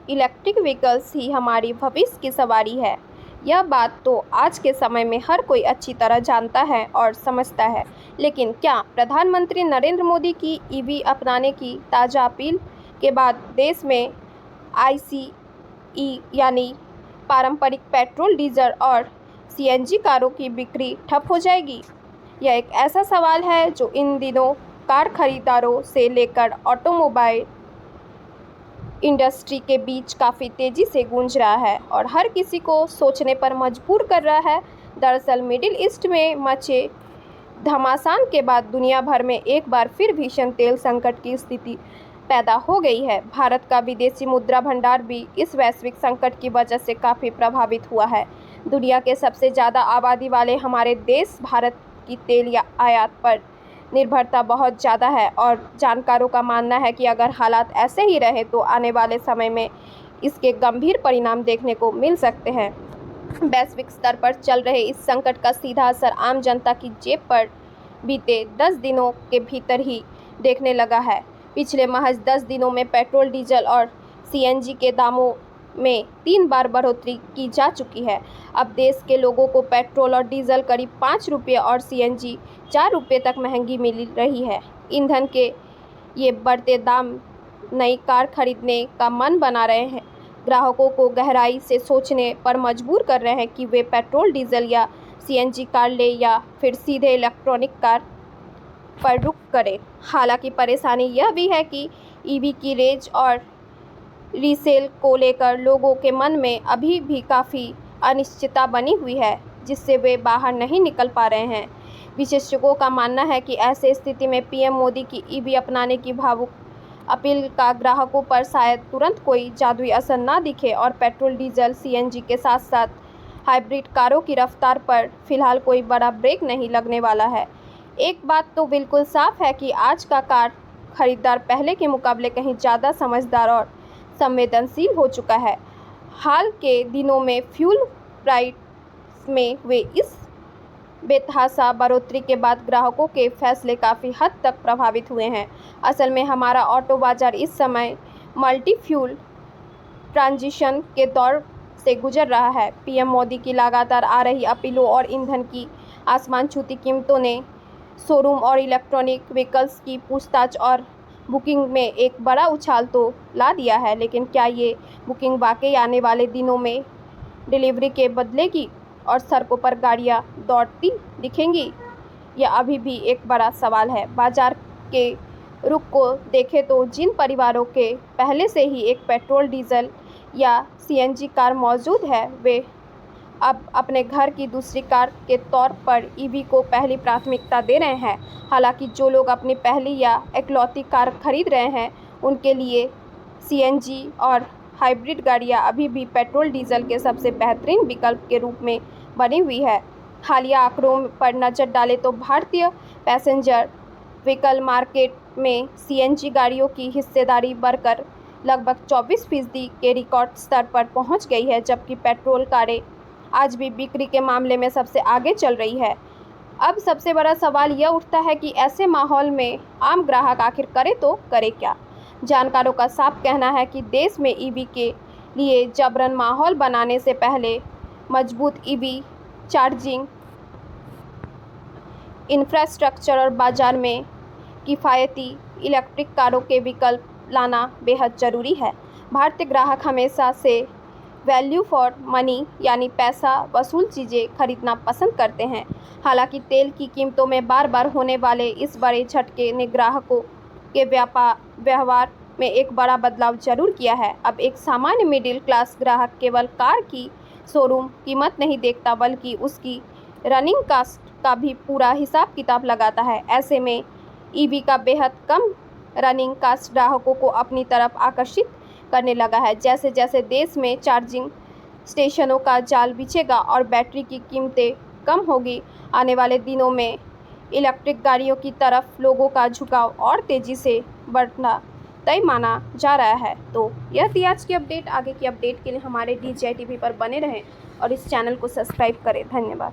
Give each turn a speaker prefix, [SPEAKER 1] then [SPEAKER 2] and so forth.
[SPEAKER 1] Electric vehicles ही हमारी भविष्य की सवारी है। यह बात तो आज के समय में हर कोई अच्छी तरह जानता है और समझता है, लेकिन क्या प्रधानमंत्री नरेंद्र मोदी की ईवी अपनाने की ताज़ा अपील के बाद देश में आईसीई यानी पारंपरिक पेट्रोल, डीजल और सीएनजी कारों की बिक्री ठप हो जाएगी? यह एक ऐसा सवाल है जो इन दिनों कार खरीदारों से लेकर ऑटोमोबाइल इंडस्ट्री के बीच काफ़ी तेज़ी से गूंज रहा है और हर किसी को सोचने पर मजबूर कर रहा है। दरअसल मिडिल ईस्ट में मचे घमासान के बाद दुनिया भर में एक बार फिर भीषण तेल संकट की स्थिति पैदा हो गई है। भारत का विदेशी मुद्रा भंडार भी इस वैश्विक संकट की वजह से काफ़ी प्रभावित हुआ है। दुनिया के सबसे ज़्यादा आबादी वाले हमारे देश भारत की तेल या आयात पर निर्भरता बहुत ज़्यादा है और जानकारों का मानना है कि अगर हालात ऐसे ही रहे तो आने वाले समय में इसके गंभीर परिणाम देखने को मिल सकते हैं। वैश्विक स्तर पर चल रहे इस संकट का सीधा असर आम जनता की जेब पर बीते 10 दिनों के भीतर ही देखने लगा है। पिछले महज 10 दिनों में पेट्रोल, डीजल और सीएनजी के दामों में 3 बार बढ़ोतरी की जा चुकी है। अब देश के लोगों को पेट्रोल और डीजल करीब 5 रुपये और सीएनजी 4 रुपये तक महंगी मिल रही है। ईंधन के ये बढ़ते दाम नई कार खरीदने का मन बना रहे हैं, ग्राहकों को गहराई से सोचने पर मजबूर कर रहे हैं कि वे पेट्रोल, डीजल या सीएनजी कार ले या फिर सीधे इलेक्ट्रॉनिक कार पर रुख करें। हालांकि परेशानी यह भी है कि ईवी की रेंज और रीसेल को लेकर लोगों के मन में अभी भी काफ़ी अनिश्चितता बनी हुई है, जिससे वे बाहर नहीं निकल पा रहे हैं। विशेषज्ञों का मानना है कि ऐसे स्थिति में पीएम मोदी की ईवी अपनाने की भावुक अपील का ग्राहकों पर शायद तुरंत कोई जादुई असर ना दिखे और पेट्रोल, डीजल, सीएनजी के साथ साथ हाइब्रिड कारों की रफ्तार पर फिलहाल कोई बड़ा ब्रेक नहीं लगने वाला है। एक बात तो बिल्कुल साफ है कि आज का कार खरीदार पहले के मुकाबले कहीं ज़्यादा समझदार और संवेदनशील हो चुका है। हाल के दिनों में फ्यूल प्राइस में हुए इस बेतहाशा बढ़ोतरी के बाद ग्राहकों के फैसले काफ़ी हद तक प्रभावित हुए हैं। असल में हमारा ऑटो बाजार इस समय मल्टी फ्यूल ट्रांजिशन के दौर से गुजर रहा है। पीएम मोदी की लगातार आ रही अपीलों और ईंधन की आसमान छूती कीमतों ने शोरूम और इलेक्ट्रॉनिक व्हीकल्स की पूछताछ और बुकिंग में एक बड़ा उछाल तो ला दिया है, लेकिन क्या ये बुकिंग वाकई आने वाले दिनों में डिलीवरी के बदलेगी और सड़कों पर गाड़ियां दौड़ती दिखेंगी? यह अभी भी एक बड़ा सवाल है। बाजार के रुख को देखें तो जिन परिवारों के पहले से ही एक पेट्रोल, डीजल या सीएनजी कार मौजूद है, वे अब अपने घर की दूसरी कार के तौर पर ईवी को पहली प्राथमिकता दे रहे हैं। हालांकि जो लोग अपनी पहली या इकलौती कार खरीद रहे हैं, उनके लिए सीएनजी और हाइब्रिड गाड़ियां अभी भी पेट्रोल, डीजल के सबसे बेहतरीन विकल्प के रूप में बनी हुई है। हालिया आंकड़ों पर नज़र डालें तो भारतीय पैसेंजर व्हीकल मार्केट में सीएनजी गाड़ियों की हिस्सेदारी बढ़कर लगभग 24% के रिकॉर्ड स्तर पर पहुंच गई है, जबकि पेट्रोल कारें आज भी बिक्री के मामले में सबसे आगे चल रही है। अब सबसे बड़ा सवाल यह उठता है कि ऐसे माहौल में आम ग्राहक आखिर करे तो करे क्या? जानकारों का साफ कहना है कि देश में ईवी के लिए जबरन माहौल बनाने से पहले मजबूत ईवी चार्जिंग इंफ्रास्ट्रक्चर और बाजार में किफ़ायती इलेक्ट्रिक कारों के विकल्प लाना बेहद ज़रूरी है। भारतीय ग्राहक हमेशा से वैल्यू फॉर मनी यानी पैसा वसूल चीज़ें खरीदना पसंद करते हैं। हालांकि तेल की कीमतों में बार बार होने वाले इस बड़े झटके ने ग्राहकों के व्यवहार में एक बड़ा बदलाव जरूर किया है। अब एक सामान्य मिडिल क्लास ग्राहक केवल कार की शोरूम कीमत नहीं देखता, बल्कि उसकी रनिंग कास्ट का भी पूरा हिसाब किताब लगाता है। ऐसे में ईवी का बेहद कम रनिंग कास्ट ग्राहकों को अपनी तरफ आकर्षित करने लगा है। जैसे जैसे देश में चार्जिंग स्टेशनों का जाल बिछेगा और बैटरी की कीमतें कम होगी, आने वाले दिनों में इलेक्ट्रिक गाड़ियों की तरफ लोगों का झुकाव और तेज़ी से बढ़ना तय माना जा रहा है। तो यह थी आज की अपडेट। आगे की अपडेट के लिए हमारे DJI TV पर बने रहें और इस चैनल को सब्सक्राइब करें। धन्यवाद।